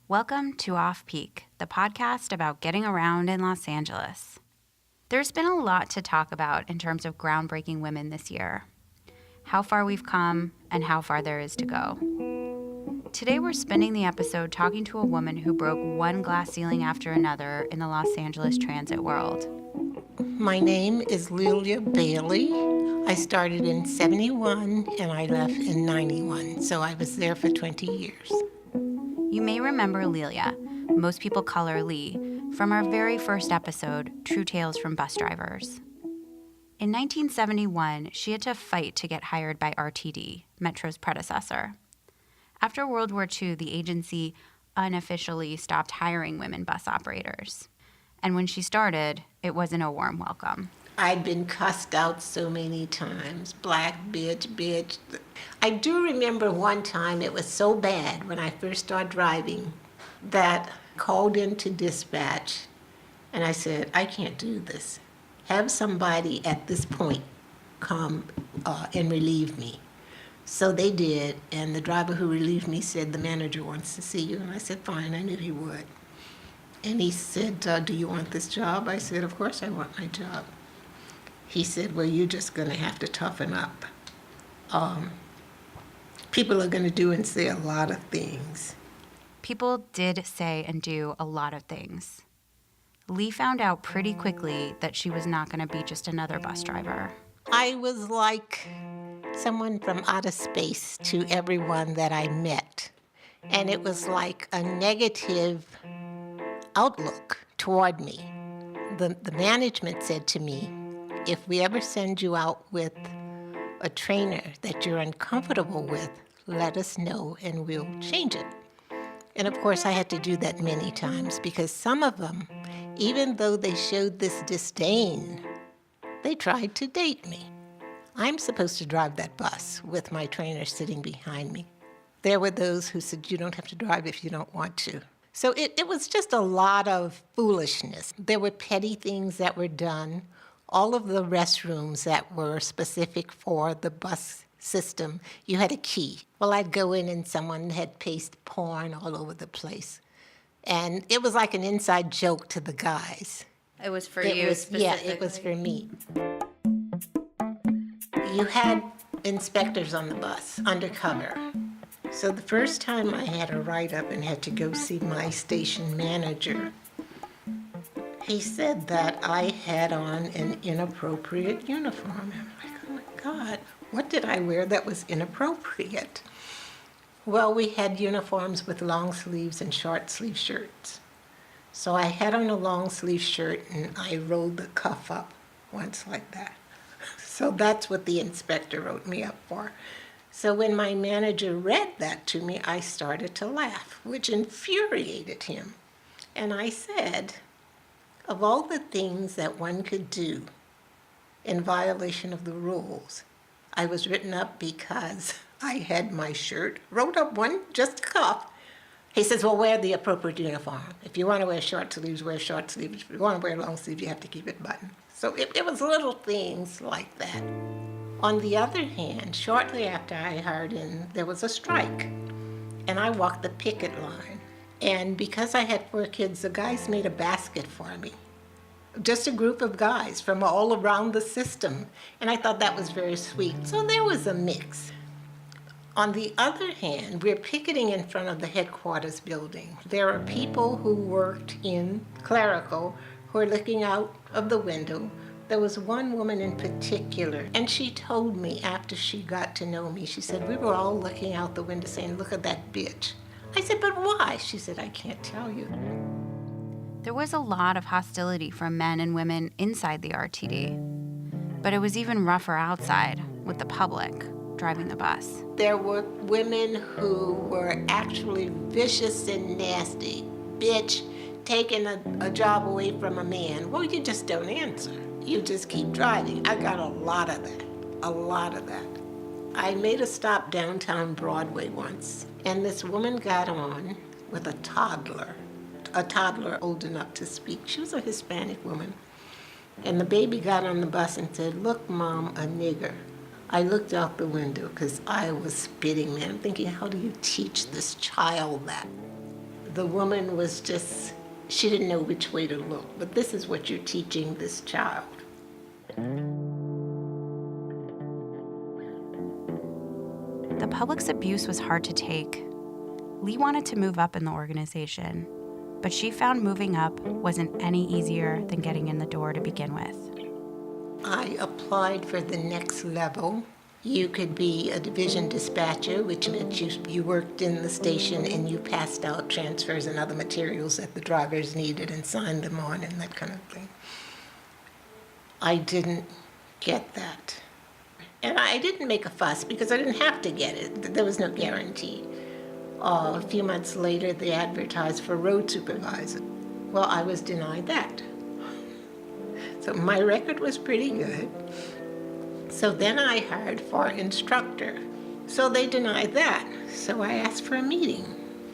Welcome to Off Peak, the podcast about getting around in Los Angeles. There's been a lot to talk about in terms of groundbreaking women this year, how far we've come, and how far there is to go. Today we're spending the episode talking to a woman who broke one glass ceiling after another in the Los Angeles transit world. My name is Leilia Bailey. I started in 71 and I left in 91, so I was there for 20 years. You may remember Leilia, most people call her Lee, from our very first episode, True Tales from Bus Drivers. In 1971, she had to fight to get hired by RTD, Metro's predecessor. After World War II, the agency unofficially stopped hiring women bus operators. And when she started, it wasn't a warm welcome. I'd been cussed out so many times, black bitch. I do remember one time it was so bad when I first started driving that I called into dispatch and I said, I can't do this. Have somebody at this point come and relieve me. So they did, and the driver who relieved me said, the manager wants to see you. And I said, fine, I knew he would. And he said, do you want this job? I said, of course I want my job. He said, well, you're just going to have to toughen up. People are going to do and say a lot of things. People did say and do a lot of things. Lee found out pretty quickly that she was not going to be just another bus driver. I was like someone from outer space to everyone that I met. And it was like a negative outlook toward me. The management said to me, if we ever send you out with a trainer that you're uncomfortable with, let us know and we'll change it. And of course I had to do that many times because some of them, even though they showed this disdain, they tried to date me. I'm supposed to drive that bus with my trainer sitting behind me. There were those who said, you don't have to drive if you don't want to. So it was just a lot of foolishness. There were petty things that were done. All of the restrooms that were specific for the bus system, you had a key. Well, I'd go in and someone had pasted porn all over the place. And it was like an inside joke to the guys. It was for you specifically? Yeah, it was for me. You had inspectors on the bus, undercover. So the first time I had a write-up and had to go see my station manager, he said that I had on an inappropriate uniform. I'm like, oh my God, what did I wear that was inappropriate? Well, we had uniforms with long sleeves and short sleeve shirts. So I had on a long sleeve shirt and I rolled the cuff up once like that. So that's what the inspector wrote me up for. So when my manager read that to me, I started to laugh, which infuriated him. And I said, of all the things that one could do in violation of the rules, I was written up because I had my shirt rolled up one, just cuff. He says, well, wear the appropriate uniform. If you want to wear short sleeves, wear short sleeves. If you want to wear long sleeves, you have to keep it buttoned. So it was little things like that. On the other hand, shortly after I hired in, there was a strike. And I walked the picket line. And because I had 4 kids, the guys made a basket for me. Just a group of guys from all around the system. And I thought that was very sweet. So there was a mix. On the other hand, we're picketing in front of the headquarters building. There are people who worked in clerical who are looking out of the window. There was one woman in particular, and she told me after she got to know me, she said, we were all looking out the window saying, look at that bitch. I said, but why? She said, I can't tell you. There was a lot of hostility from men and women inside the RTD, but it was even rougher outside with the public driving the bus. There were women who were actually vicious and nasty. Bitch, taking a job away from a man. Well, you just don't answer. You just keep driving. I got a lot of that. I made a stop downtown Broadway once, and this woman got on with a toddler old enough to speak. She was a Hispanic woman. And the baby got on the bus and said, look, Mom, a nigger. I looked out the window because I was spitting, man. I'm thinking, how do you teach this child that? The woman was just, she didn't know which way to look, but this is what you're teaching this child. The public's abuse was hard to take. Lee wanted to move up in the organization, but she found moving up wasn't any easier than getting in the door to begin with. I applied for the next level. You could be a division dispatcher, which meant you worked in the station and you passed out transfers and other materials that the drivers needed and signed them on and that kind of thing. I didn't get that. And I didn't make a fuss because I didn't have to get it. There was no guarantee. A few months later, they advertised for road supervisor. Well, I was denied that. So my record was pretty good. So then I hired for instructor. So they denied that. So I asked for a meeting.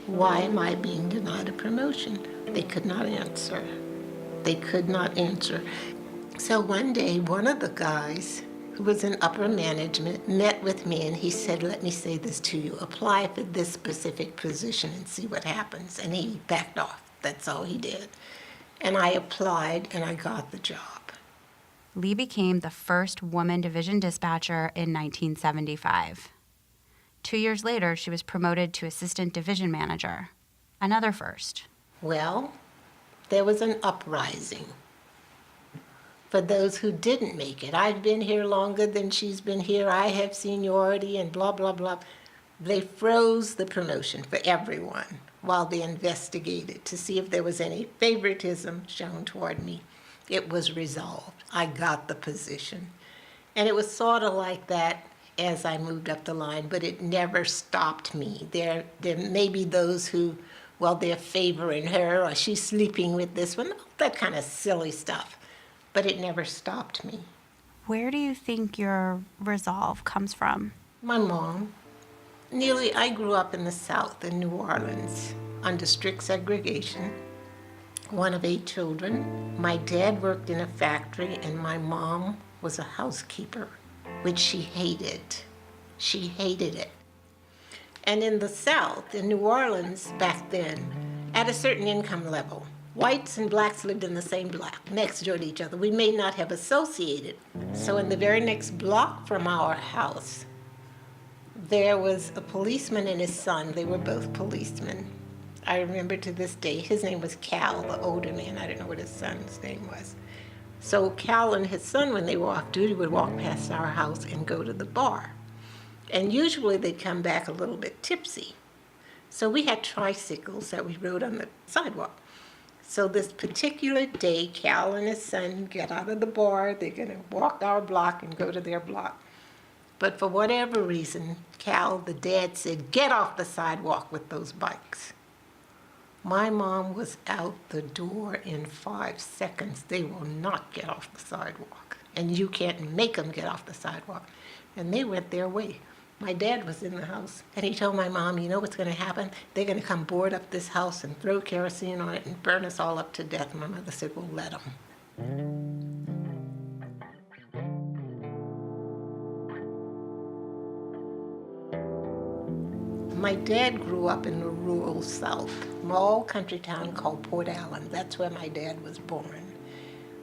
Why am I being denied a promotion? They could not answer. They could not answer. So one day, one of the guys who was in upper management met with me and he said, let me say this to you, apply for this specific position and see what happens. And he backed off. That's all he did. And I applied and I got the job. Lee became the first woman division dispatcher in 1975. 2 years later, she was promoted to assistant division manager. Another first. Well, there was an uprising for those who didn't make it. I've been here longer than she's been here. I have seniority and blah, blah, blah. They froze the promotion for everyone while they investigated to see if there was any favoritism shown toward me. It was resolved. I got the position. And it was sort of like that as I moved up the line, but it never stopped me. There may be those who, well, they're favoring her or she's sleeping with this one, that kind of silly stuff. But it never stopped me. Where do you think your resolve comes from? My mom. Nearly, I grew up in the South, in New Orleans, under strict segregation, one of 8 children. My dad worked in a factory, and my mom was a housekeeper, which she hated. She hated it. And in the South, in New Orleans back then, at a certain income level, whites and blacks lived in the same block, next door to each other. We may not have associated. So in the very next block from our house, there was a policeman and his son. They were both policemen. I remember to this day, his name was Cal, the older man. I don't know what his son's name was. So Cal and his son, when they were off duty, would walk past our house and go to the bar. And usually they'd come back a little bit tipsy. So we had tricycles that we rode on the sidewalk. So this particular day, Cal and his son get out of the bar. They're going to walk our block and go to their block. But for whatever reason, Cal, the dad, said, get off the sidewalk with those bikes. My mom was out the door in 5 seconds. They will not get off the sidewalk. And you can't make them get off the sidewalk. And they went their way. My dad was in the house, and he told my mom, you know what's going to happen? They're going to come board up this house and throw kerosene on it and burn us all up to death. My mother said, well, let them. My dad grew up in the rural South, small country town called Port Allen. That's where my dad was born.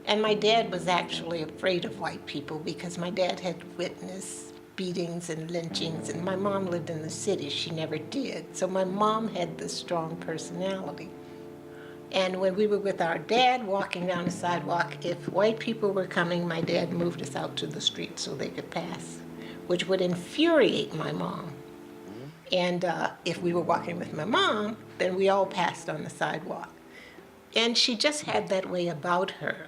And my dad was actually afraid of white people because my dad had witnessed beatings and lynchings, and my mom lived in the city. She never did. So my mom had this strong personality. And when we were with our dad walking down the sidewalk, if white people were coming, my dad moved us out to the street so they could pass, which would infuriate my mom. And if we were walking with my mom, then we all passed on the sidewalk. And she just had that way about her.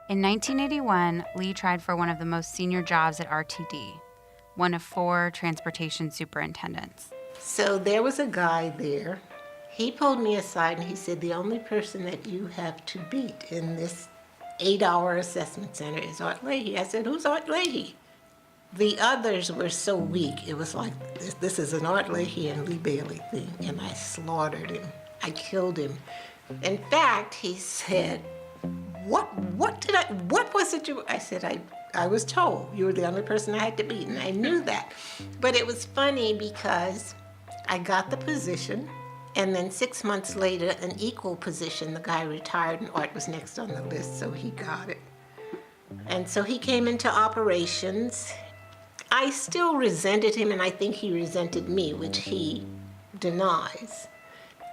In 1981, Lee tried for one of the most senior jobs at RTD, one of 4 transportation superintendents. So there was a guy there. He pulled me aside and he said, the only person that you have to beat in this 8-hour assessment center is Art Leahy. I said, who's Art Leahy? The others were so weak. It was like, this is an Art Leahy and Lee Bailey thing. And I slaughtered him. I killed him. In fact, he said, what was it you, I said, I was told you were the only person I had to beat, and I knew that. But it was funny because I got the position, and then 6 months later, an equal position, the guy retired and Art was next on the list, so he got it. And so he came into operations. I still resented him, and I think he resented me, which he denies.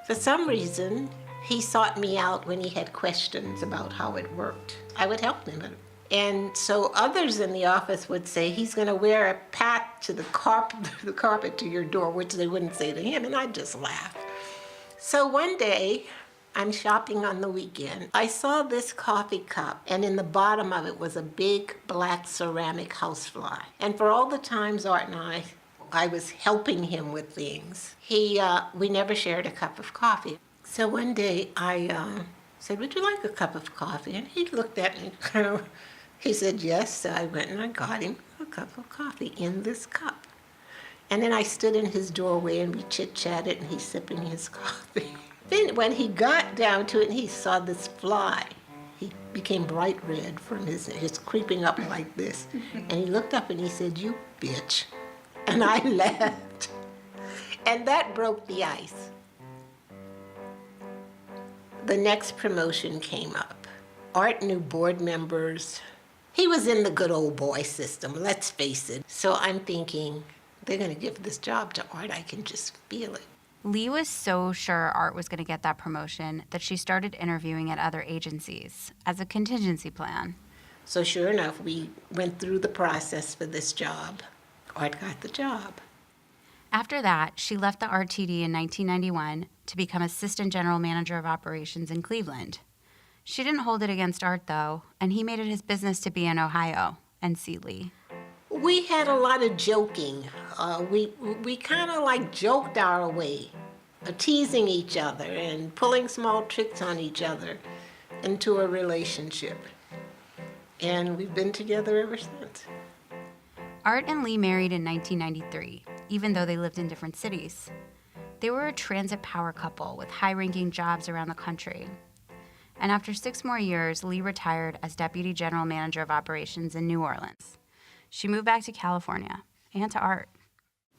For some reason, he sought me out when he had questions about how it worked. I would help him. And so others in the office would say, he's going to wear a pack to the carpet to your door, which they wouldn't say to him, and I'd just laugh. So one day, I'm shopping on the weekend. I saw this coffee cup, and in the bottom of it was a big black ceramic housefly. And for all the times Art and I was helping him with things, we never shared a cup of coffee. So one day I said, would you like a cup of coffee? And he looked at me, he said yes. So I went and I got him a cup of coffee in this cup. And then I stood in his doorway and we chit-chatted and he's sipping his coffee. Then when he got down to it and he saw this fly, he became bright red from his creeping up like this. And he looked up and he said, you bitch. And I laughed. And that broke the ice. The next promotion came up. Art knew board members. He was in the good old boy system, let's face it. So I'm thinking, they're going to give this job to Art. I can just feel it. Lee was so sure Art was going to get that promotion that she started interviewing at other agencies as a contingency plan. So sure enough, we went through the process for this job. Art got the job. After that, she left the RTD in 1991 to become Assistant General Manager of Operations in Cleveland. She didn't hold it against Art, though, and he made it his business to be in Ohio and see Lee. We had a lot of joking. We kind of like joked our way, teasing each other and pulling small tricks on each other into a relationship. And we've been together ever since. Art and Lee married in 1993, even though they lived in different cities. They were a transit power couple with high-ranking jobs around the country. And after 6 more years, Lee retired as Deputy General Manager of Operations in New Orleans. She moved back to California and to Art.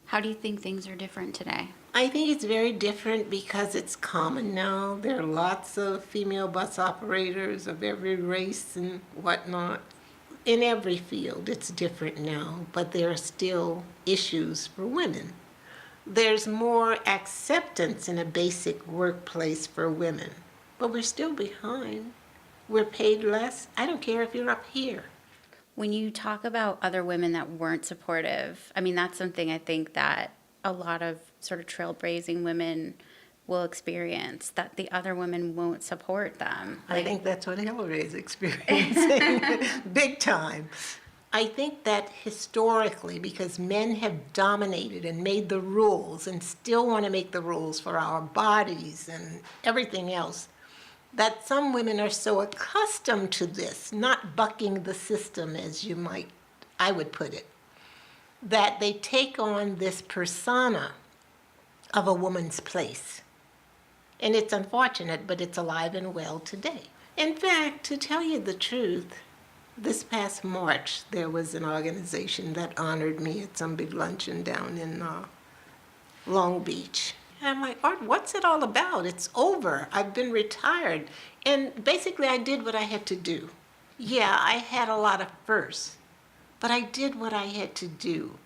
How do you think things are different today? I think it's very different because it's common now. There are lots of female bus operators of every race and whatnot. In every field, it's different now, but there are still issues for women. There's more acceptance in a basic workplace for women, but we're still behind. We're paid less. I don't care if you're up here. When you talk about other women that weren't supportive, I mean, that's something I think that a lot of sort of trailblazing women will experience, that the other women won't support them. I think that's what Hillary is experiencing, big time. I think that historically, because men have dominated and made the rules and still want to make the rules for our bodies and everything else, that some women are so accustomed to this, not bucking the system as I would put it, that they take on this persona of a woman's place. And it's unfortunate, but it's alive and well today. In fact, to tell you the truth, this past March, there was an organization that honored me at some big luncheon down in Long Beach. And I'm like, Art, what's it all about? It's over. I've been retired. And basically, I did what I had to do. Yeah, I had a lot of firsts, but I did what I had to do.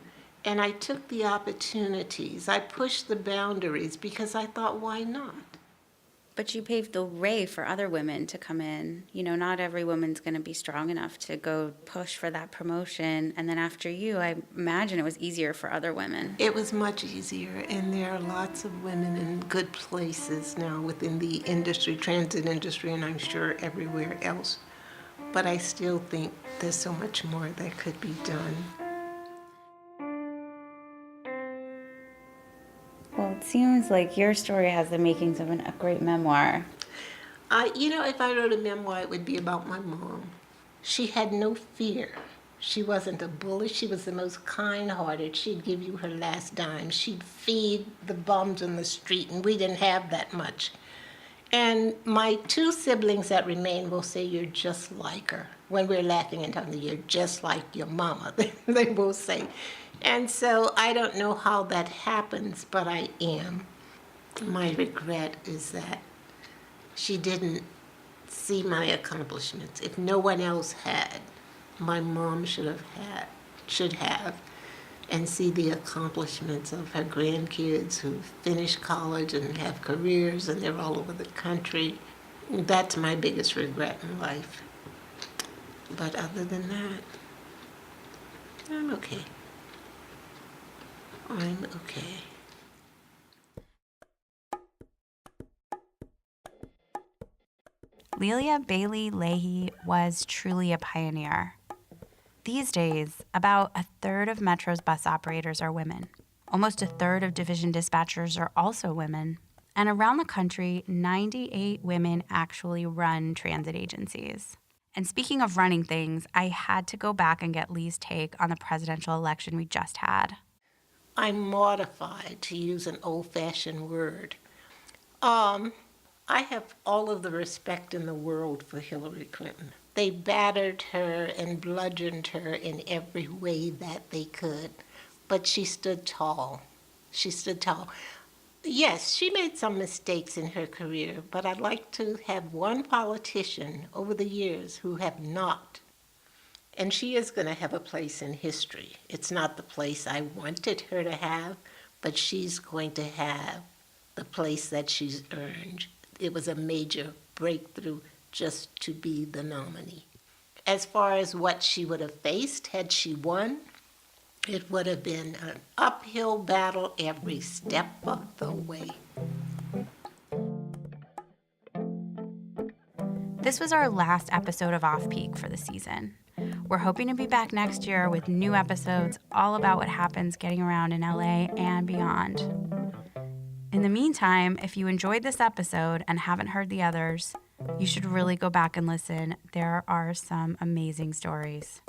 And I took the opportunities. I pushed the boundaries because I thought, why not? But you paved the way for other women to come in. You know, not every woman's going to be strong enough to go push for that promotion. And then after you, I imagine it was easier for other women. It was much easier, and there are lots of women in good places now within the industry, transit industry, and I'm sure everywhere else. But I still think there's so much more that could be done. Well, it seems like your story has the makings of a great memoir. If I wrote a memoir, it would be about my mom. She had no fear. She wasn't a bully. She was the most kind-hearted. She'd give you her last dime. She'd feed the bums on the street, and we didn't have that much. And my two siblings that remain will say, "You're just like her." When we're laughing and talking, "You're just like your mama," they will say. And so I don't know how that happens, but I am. My regret is that she didn't see my accomplishments. If no one else had, my mom should have, and see the accomplishments of her grandkids who finished college and have careers and they're all over the country. That's my biggest regret in life. But other than that, I'm okay. I'm okay. Leilia Bailey-Leahy was truly a pioneer. These days, about a third of Metro's bus operators are women. Almost a third of division dispatchers are also women. And around the country, 98 women actually run transit agencies. And speaking of running things, I had to go back and get Lee's take on the presidential election we just had. I'm mortified, to use an old-fashioned word. I have all of the respect in the world for Hillary Clinton. They battered her and bludgeoned her in every way that they could, but she stood tall. She stood tall. Yes, she made some mistakes in her career, but I'd like to have one politician over the years who have not. And she is going to have a place in history. It's not the place I wanted her to have, but she's going to have the place that she's earned. It was a major breakthrough just to be the nominee. As far as what she would have faced had she won, it would have been an uphill battle every step of the way. This was our last episode of Off Peak for the season. We're hoping to be back next year with new episodes all about what happens getting around in LA and beyond. In the meantime, if you enjoyed this episode and haven't heard the others, you should really go back and listen. There are some amazing stories.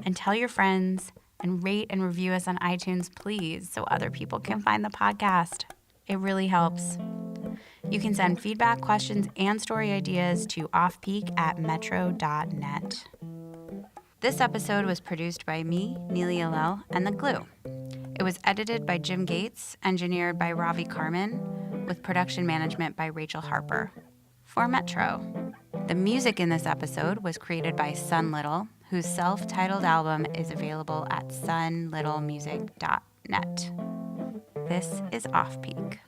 And tell your friends and rate and review us on iTunes, please, so other people can find the podcast. It really helps. You can send feedback, questions, and story ideas to offpeak@metro.net. This episode was produced by me, Neely Alel, and The Glue. It was edited by Jim Gates, engineered by Ravi Carmen, with production management by Rachel Harper. For Metro. The music in this episode was created by Sun Little, whose self-titled album is available at sunlittlemusic.net. This is Off Peak.